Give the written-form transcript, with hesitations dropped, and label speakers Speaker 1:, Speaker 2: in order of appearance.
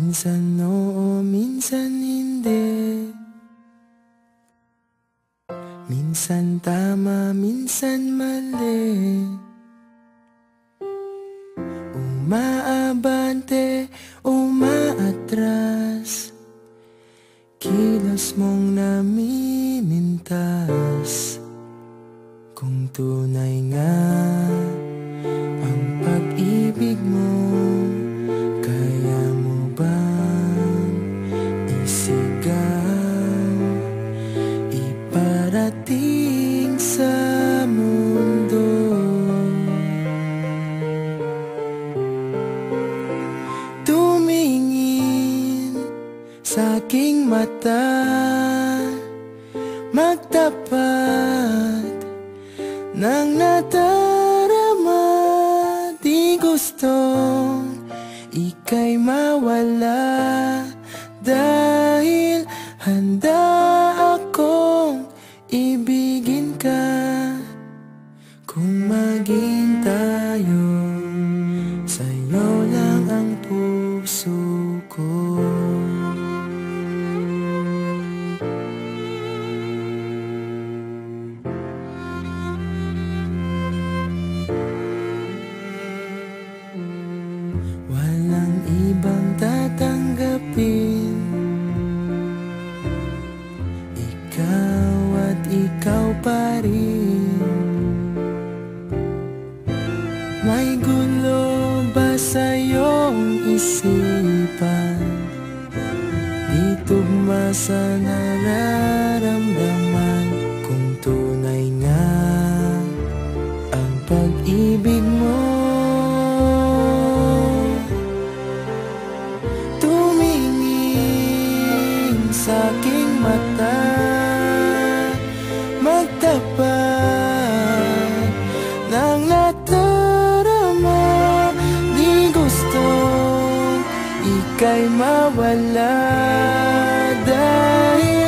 Speaker 1: Minsan oo, minsan hindi. Minsan tama, minsan mali. Umaabante, umaatras. Kilos mong namimintas. Kung tunay nga ang pag-ibig mo, kaya mo bang isigaw, iparating sa mundo? Tumingin sa aking mata, magtapat ng nadarama. Di gustong ika'y mawala, dahil handa akong ibigin ka. Kung maging tayo, sa'yo lang ang puso ko. Walang ibang tatanggapin, ikaw at ikaw pa rin. May gulo ba sa iyong isipan? Di tugma sa nararamdaman. Kung tunay nga ang pag-ibig mo, tumingin sa aking mata, magtapat ng nadarama. Di gustong ika'y mawala, dahil